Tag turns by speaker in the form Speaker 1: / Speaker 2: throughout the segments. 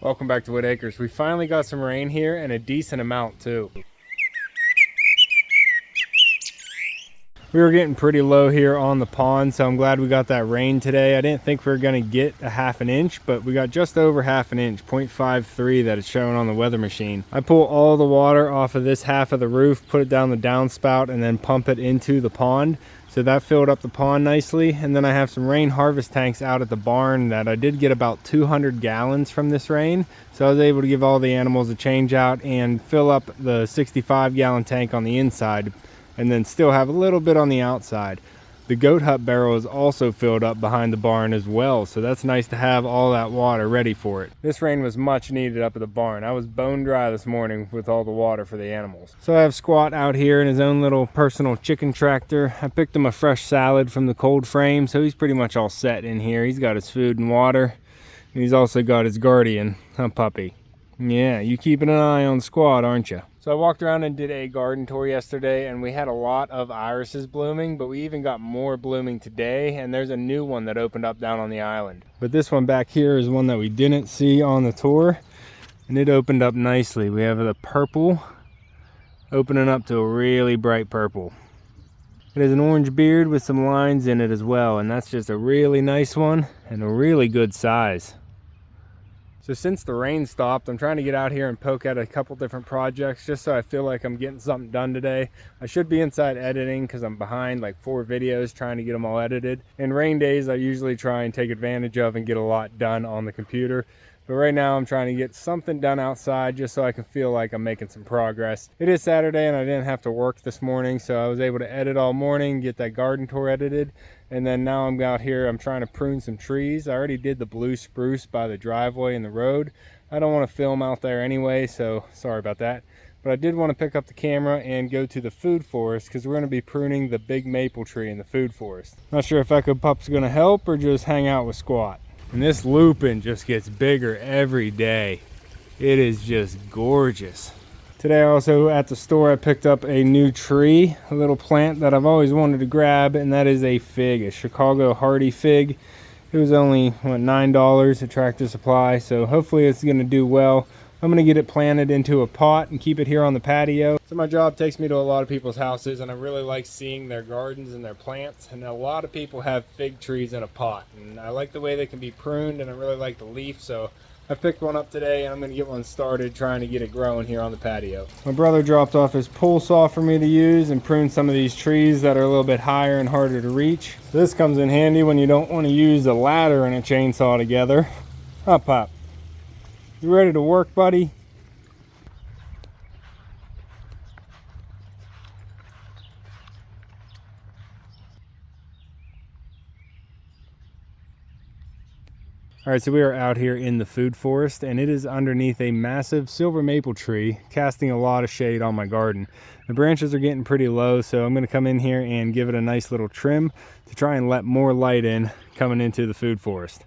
Speaker 1: Welcome back to Whitt Acres. We finally got some rain here, and a decent amount too. We were getting pretty low here on the pond, so I'm glad we got that rain today. I didn't think we were going to get a half an inch, but we got just over half an inch, 0.53 that it's showing on the weather machine. I pull all the water off of this half of the roof, put it down the downspout, and then pump it into the pond. So that filled up the pond nicely. And then I have some rain harvest tanks out at the barn that I did get about 200 gallons from this rain. So I was able to give all the animals a change out and fill up the 65-gallon tank on the inside, and then still have a little bit on the outside. The goat hut barrel is also filled up behind the barn as well, so that's nice to have all that water ready for it. This rain was much needed up at the barn. I was bone dry this morning with all the water for the animals. So I have Squat out here in his own little personal chicken tractor. I picked him a fresh salad from the cold frame, so he's pretty much all set in here. He's got his food and water, and he's also got his guardian, a puppy. Yeah, you keeping an eye on Squat, aren't you? So I walked around and did a garden tour yesterday, and we had a lot of irises blooming, but we even got more blooming today, and there's a new one that opened up down on the island. But this one back here is one that we didn't see on the tour, and it opened up nicely. We have the purple opening up to a really bright purple. It has an orange beard with some lines in it as well, and that's just a really nice one and a really good size. So since the rain stopped, I'm trying to get out here and poke at a couple different projects just so I feel like I'm getting something done today. I should be inside editing because I'm behind like 4 videos trying to get them all edited. In rain days, I usually try and take advantage of and get a lot done on the computer. But right now I'm trying to get something done outside just so I can feel like I'm making some progress. It is Saturday and I didn't have to work this morning, so I was able to edit all morning, get that garden tour edited. And then now I'm out here, I'm trying to prune some trees. I already did the blue spruce by the driveway and the road. I don't want to film out there anyway, so sorry about that. But I did want to pick up the camera and go to the food forest because we're going to be pruning the big maple tree in the food forest. Not sure if Echo Pup's going to help or just hang out with Squat. And this lupin just gets bigger every day. It is just gorgeous. Today also at the store I picked up a new tree, a little plant that I've always wanted to grab, and that is a fig, a Chicago hardy fig. It was only, what, $9 at Tractor Supply, so hopefully it's going to do well. I'm going to get it planted into a pot and keep it here on the patio. So my job takes me to a lot of people's houses, and I really like seeing their gardens and their plants. And a lot of people have fig trees in a pot, and I like the way they can be pruned, and I really like the leaf. So I picked one up today, and I'm going to get one started trying to get it growing here on the patio. My brother dropped off his pull saw for me to use and prune some of these trees that are a little bit higher and harder to reach. So this comes in handy when you don't want to use a ladder and a chainsaw together. Up, Pop. You ready to work, buddy? All right, so we are out here in the food forest, and it is underneath a massive silver maple tree, casting a lot of shade on my garden. The branches are getting pretty low, so I'm going to come in here and give it a nice little trim to try and let more light in coming into the food forest.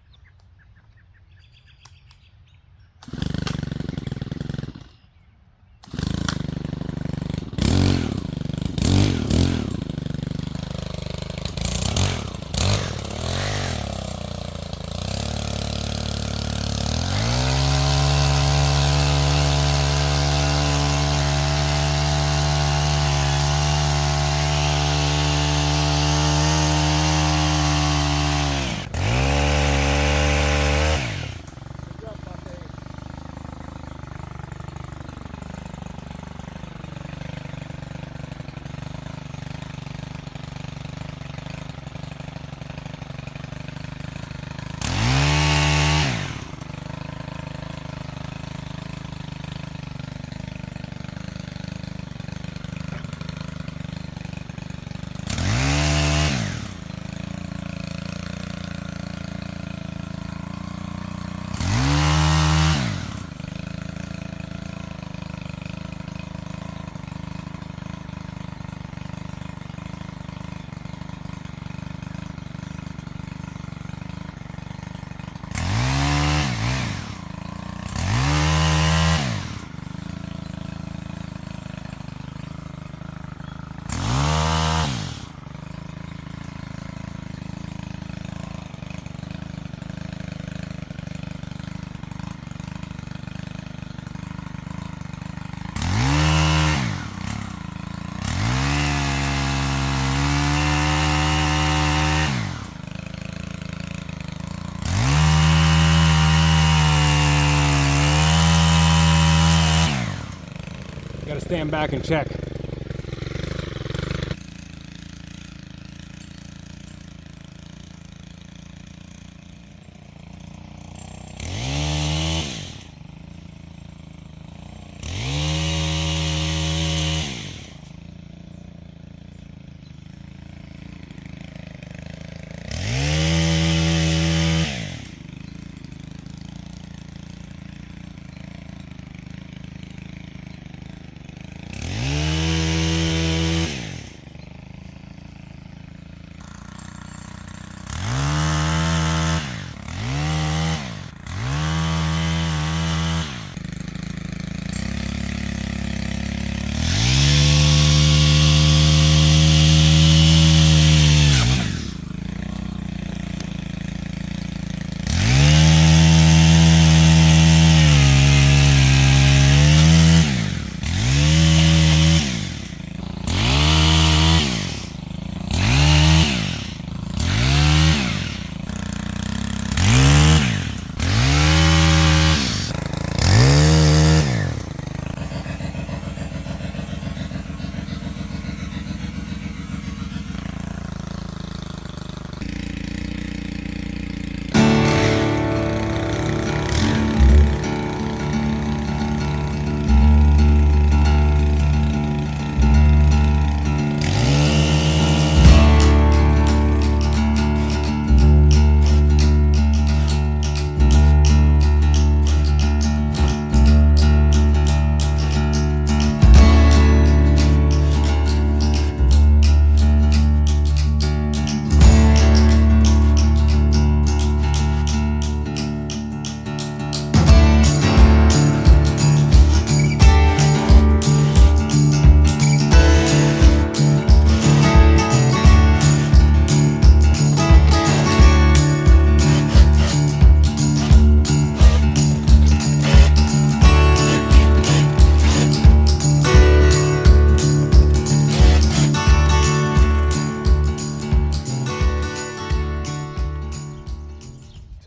Speaker 1: stand back and check.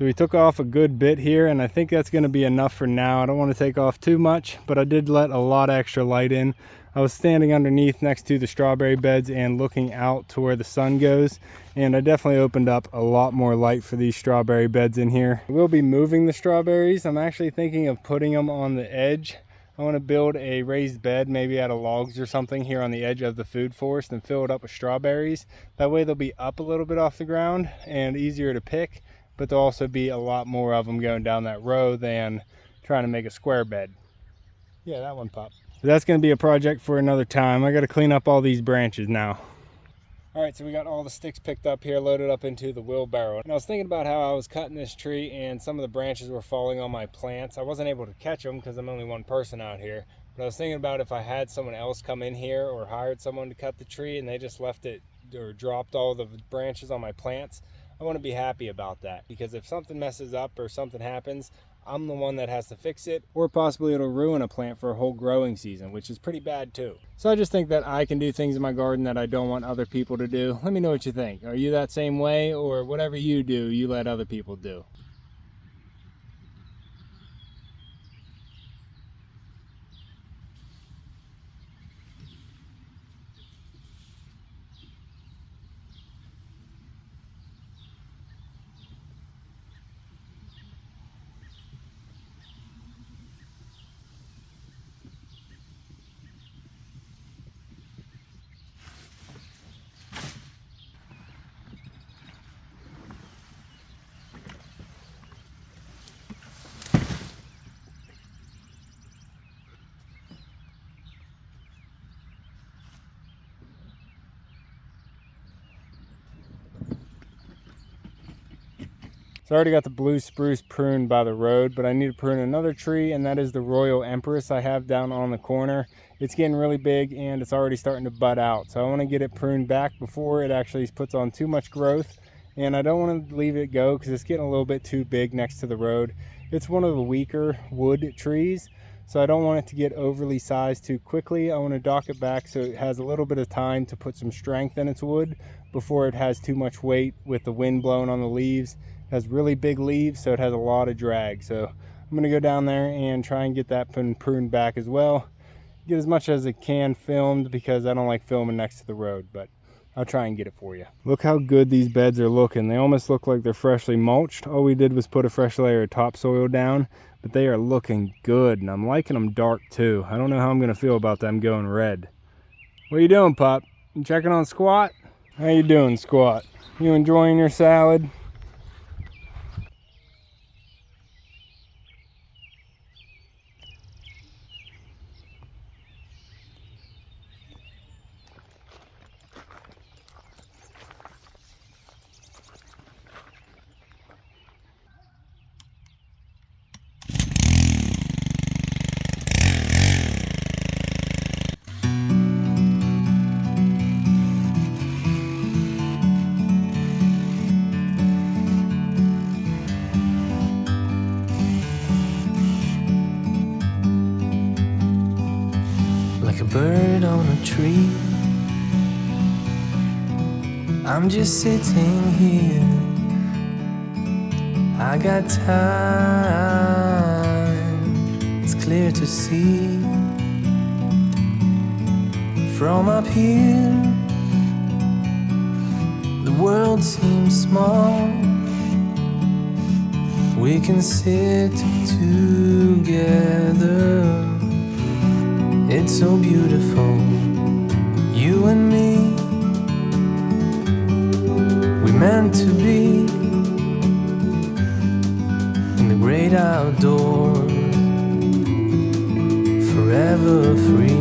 Speaker 1: So we took off a good bit here, and I think that's going to be enough for now. I don't want to take off too much, but I did let a lot of extra light in. I was standing underneath next to the strawberry beds and looking out to where the sun goes, and I definitely opened up a lot more light for these strawberry beds in here. We'll be moving the strawberries. I'm actually thinking of putting them on the edge. I want to build a raised bed, maybe out of logs or something, here on the edge of the food forest and fill it up with strawberries. That way they'll be up a little bit off the ground and easier to pick, but there'll also be a lot more of them going down that row than trying to make a square bed. Yeah, that one popped. That's going to be a project for another time. I got to clean up all these branches now. All right, so we got all the sticks picked up here, loaded up into the wheelbarrow. And I was thinking about how I was cutting this tree and some of the branches were falling on my plants. I wasn't able to catch them because I'm only one person out here. But I was thinking about if I had someone else come in here or hired someone to cut the tree and they just left it or dropped all the branches on my plants, I want to be happy about that, because if something messes up or something happens, I'm the one that has to fix it, or possibly it'll ruin a plant for a whole growing season, which is pretty bad too. So I just think that I can do things in my garden that I don't want other people to do. Let me know what you think. Are you that same way, or whatever you do, you let other people do? So I already got the blue spruce pruned by the road, but I need to prune another tree, and that is the Royal Empress I have down on the corner. It's getting really big and it's already starting to bud out. So I want to get it pruned back before it actually puts on too much growth. And I don't want to leave it go because it's getting a little bit too big next to the road. It's one of the weaker wood trees, so I don't want it to get overly sized too quickly. I want to dock it back so it has a little bit of time to put some strength in its wood before it has too much weight with the wind blowing on the leaves. It has really big leaves, so it has a lot of drag. So I'm going to go down there and try and get that pruned back as well. get as much as I can filmed because I don't like filming next to the road, but I'll try and get it for you. Look how good these beds are looking. They almost look like they're freshly mulched. All we did was put a fresh layer of topsoil down, but they are looking good, and I'm liking them dark too. I don't know how I'm gonna feel about them going red. What are you doing, pup? You checking on Squat? How you doing, Squat? You enjoying your salad?
Speaker 2: Like a bird on a tree, I'm just sitting here. I got time, it's clear to see. From up here, the world seems small. We can sit together. It's so beautiful, you and me. We meant to be in the great outdoors, forever free.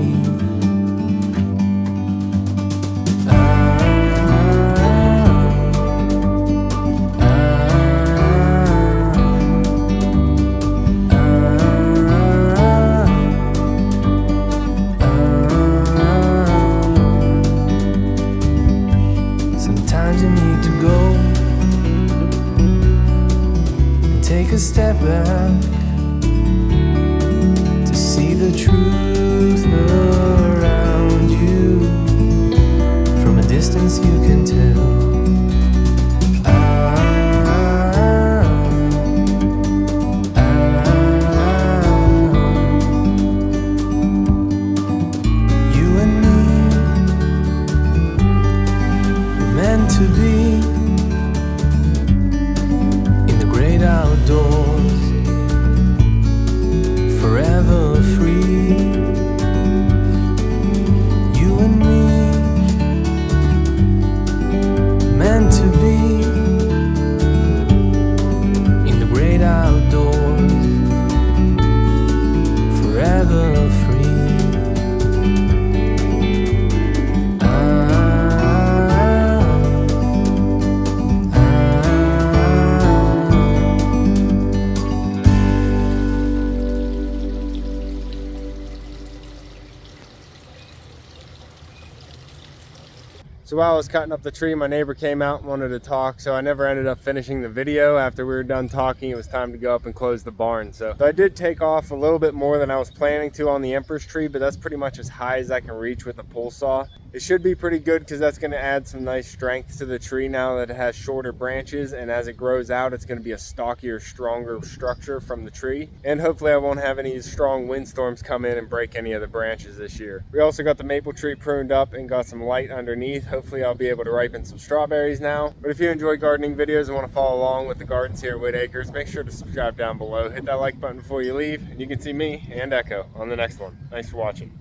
Speaker 2: Sometimes you need to go and take a step back to see the truth around you. From a distance you can tell. You and me were meant to be in the great outdoors, forever free. You and me, meant to be in the great outdoors, forever free.
Speaker 1: So while I was cutting up the tree, my neighbor came out and wanted to talk, so I never ended up finishing the video. After we were done talking, it was time to go up and close the barn. So I did take off a little bit more than I was planning to on the Empress tree, but that's pretty much as high as I can reach with a pull saw. It should be pretty good because that's going to add some nice strength to the tree now that it has shorter branches, and as it grows out, it's going to be a stockier, stronger structure from the tree. And hopefully I won't have any strong windstorms come in and break any of the branches this year. We also got the maple tree pruned up and got some light underneath. Hopefully I'll be able to ripen some strawberries now. But if you enjoy gardening videos and want to follow along with the gardens here at Whitt Acres, make sure to subscribe down below. Hit that like button before you leave, and you can see me and Echo on the next one. Thanks for watching.